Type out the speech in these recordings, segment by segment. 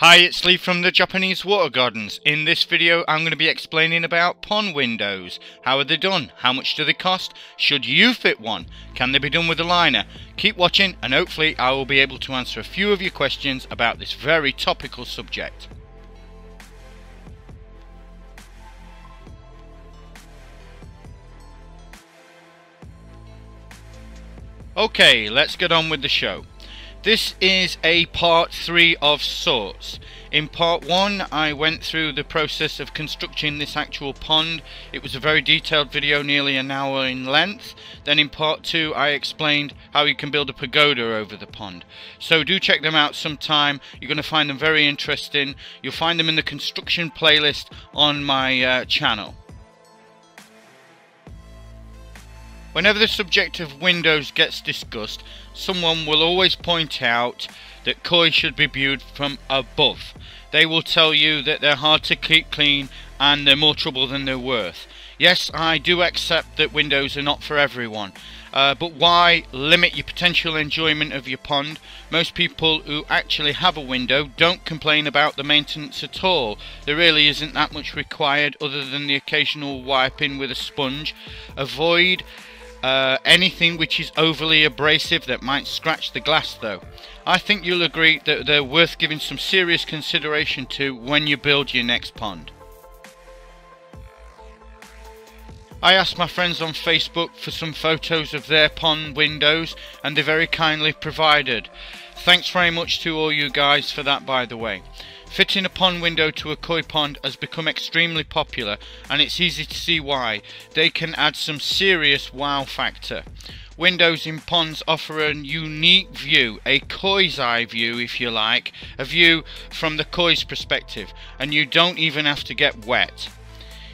Hi, it's Lee from the Japanese Water Gardens. In this video I'm going to be explaining about pond windows. How are they done? How much do they cost? Should you fit one? Can they be done with a liner? Keep watching and hopefully I will be able to answer a few of your questions about this very topical subject. Okay, let's get on with the show. This is a part 3 of sorts. In part 1 I went through the process of constructing this actual pond. It was a very detailed video, nearly an hour in length. Then in part 2 I explained how you can build a pagoda over the pond. So do check them out sometime. You're going to find them very interesting. You'll find them in the construction playlist on my channel. Whenever the subject of windows gets discussed, someone will always point out that koi should be viewed from above. They will tell you that they're hard to keep clean and they're more trouble than they're worth. Yes, I do accept that windows are not for everyone, but why limit your potential enjoyment of your pond? Most people who actually have a window don't complain about the maintenance at all. There really isn't that much required other than the occasional wiping with a sponge. Avoid anything which is overly abrasive that might scratch the glass though. I think you'll agree that they're worth giving some serious consideration to when you build your next pond. I asked my friends on Facebook for some photos of their pond windows and they very kindly provided. Thanks very much to all you guys for that, by the way. Fitting a pond window to a koi pond has become extremely popular and it's easy to see why. They can add some serious wow factor. Windows in ponds offer a unique view, a koi's eye view if you like, a view from the koi's perspective, and you don't even have to get wet.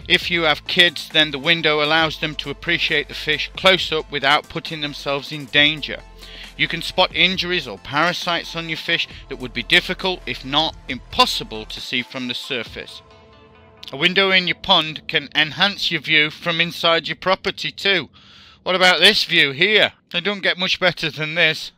If you have kids, then the window allows them to appreciate the fish close up without putting themselves in danger. You can spot injuries or parasites on your fish that would be difficult, if not impossible, to see from the surface. A window in your pond can enhance your view from inside your property too. What about this view here? They don't get much better than this.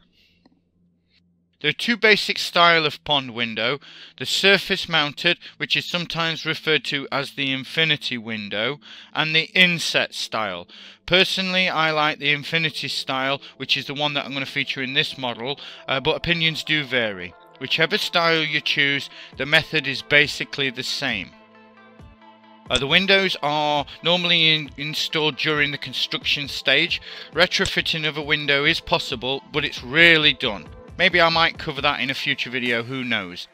There are two basic styles of pond window: the surface mounted, which is sometimes referred to as the infinity window, and the inset style. Personally, I like the infinity style, which is the one that I'm going to feature in this model, but opinions do vary. Whichever style you choose, the method is basically the same. The windows are normally installed during the construction stage. Retrofitting of a window is possible, but it's rarely done. Maybe I might cover that in a future video, who knows.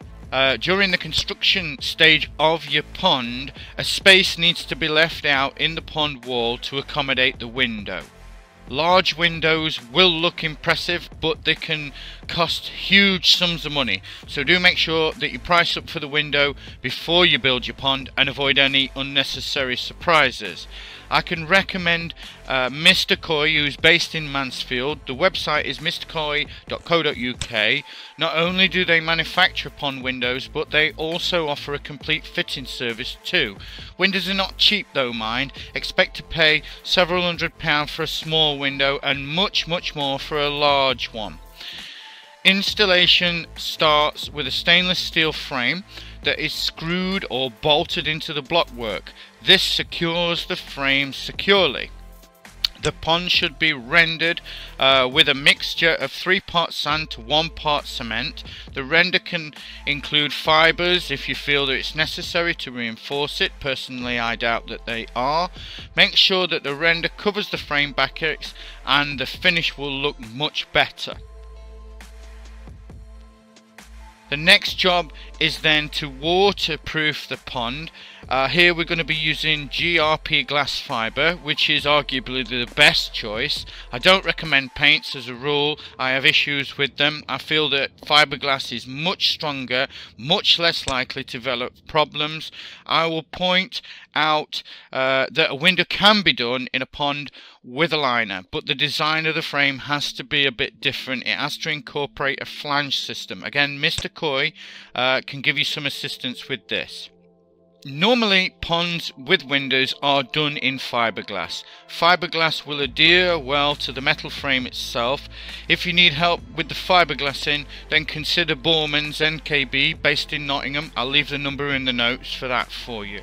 During the construction stage of your pond, a space needs to be left out in the pond wall to accommodate the window. Large windows will look impressive, but they can cost huge sums of money. So do make sure that you price up for the window before you build your pond and avoid any unnecessary surprises. I can recommend Mr. Koi, who's based in Mansfield. The website is mrkoi.co.uk. Not only do they manufacture pond windows, but they also offer a complete fitting service too. Windows are not cheap though, mind. Expect to pay several £100 for a small window and much more for a large one. Installation starts with a stainless steel frame that is screwed or bolted into the blockwork. This secures the frame securely. The pond should be rendered with a mixture of 3 parts sand to 1 part cement. The render can include fibres if you feel that it's necessary to reinforce it. Personally, I doubt that they are. Make sure that the render covers the frame brackets and the finish will look much better. The next job is then to waterproof the pond. Here we're going to be using GRP glass fibre, which is arguably the best choice. I don't recommend paints as a rule. I have issues with them. I feel that fiberglass is much stronger, much less likely to develop problems. I will point out that a window can be done in a pond with a liner, but the design of the frame has to be a bit different. It has to incorporate a flange system. Again, Mr. Koi can give you some assistance with this. Normally ponds with windows are done in fiberglass. Fiberglass will adhere well to the metal frame itself. If you need help with the fiberglassing, then consider Borman's NKB based in Nottingham. I'll leave the number in the notes for that for you.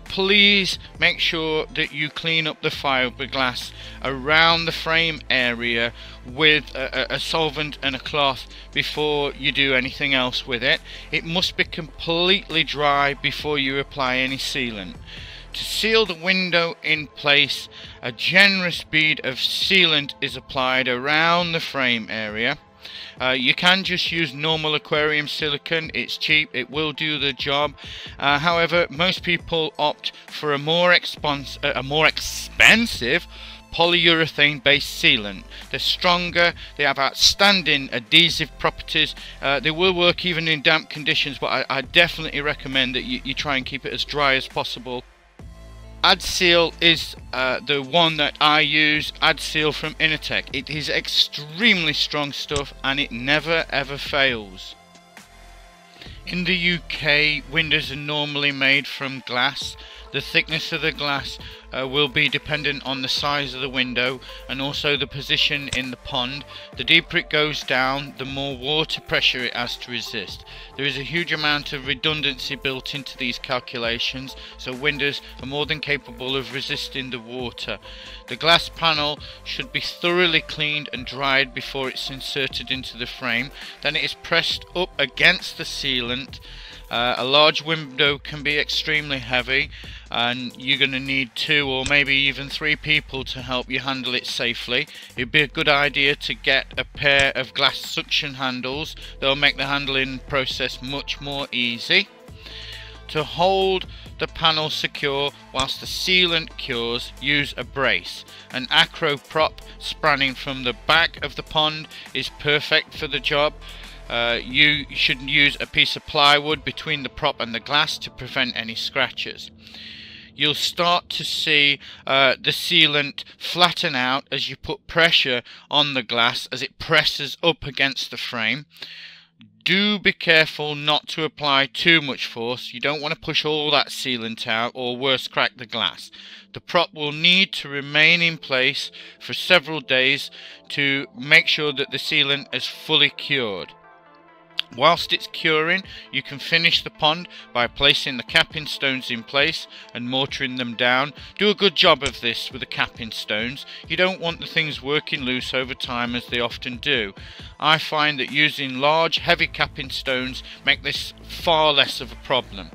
Please make sure that you clean up the fiberglass around the frame area with a solvent and a cloth before you do anything else with it. It must be completely dry before you apply any sealant. To seal the window in place, a generous bead of sealant is applied around the frame area. You can just use normal aquarium silicone. It's cheap, it will do the job. However, most people opt for a more expensive polyurethane based sealant. They're stronger, they have outstanding adhesive properties. They will work even in damp conditions, but I definitely recommend that you try and keep it as dry as possible. AdSeal is the one that I use, AdSeal from Innertech. It is extremely strong stuff and it never ever fails. In the UK, windows are normally made from glass. The thickness of the glass will be dependent on the size of the window and also the position in the pond. The deeper it goes down, the more water pressure it has to resist. There is a huge amount of redundancy built into these calculations, so windows are more than capable of resisting the water. The glass panel should be thoroughly cleaned and dried before it's inserted into the frame. Then it is pressed up against the sealant. A large window can be extremely heavy and you're going to need 2 or maybe even 3 people to help you handle it safely. It'd be a good idea to get a pair of glass suction handles. They'll make the handling process much more easy. To hold the panel secure whilst the sealant cures, use a brace. An acro prop spanning from the back of the pond is perfect for the job. You should use a piece of plywood between the prop and the glass to prevent any scratches. You'll start to see the sealant flatten out as you put pressure on the glass as it presses up against the frame. Do be careful not to apply too much force. You don't want to push all that sealant out or worse, crack the glass. The prop will need to remain in place for several days to make sure that the sealant is fully cured. Whilst it's curing, you can finish the pond by placing the capping stones in place and mortaring them down. Do a good job of this with the capping stones. You don't want the things working loose over time as they often do. I find that using large heavy capping stones make this far less of a problem.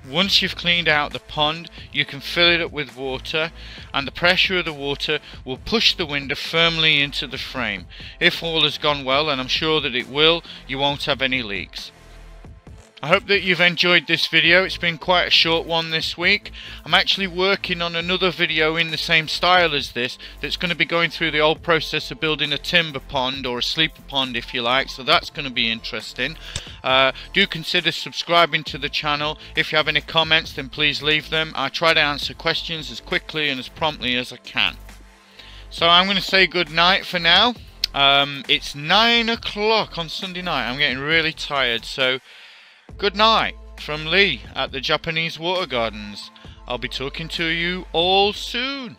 Once you've cleaned out the pond, you can fill it up with water, and the pressure of the water will push the window firmly into the frame. If all has gone well, and I'm sure that it will, you won't have any leaks. I hope that you've enjoyed this video. It's been quite a short one this week. I'm actually working on another video in the same style as this that's going to be going through the old process of building a timber pond or a sleeper pond if you like, so that's going to be interesting. Do consider subscribing to the channel. If you have any comments, then please leave them. I try to answer questions as quickly and as promptly as I can. So I'm going to say good night for now. It's 9 o'clock on Sunday night. I'm getting really tired, so good night from Lee at the Japanese Water Gardens. I'll be talking to you all soon.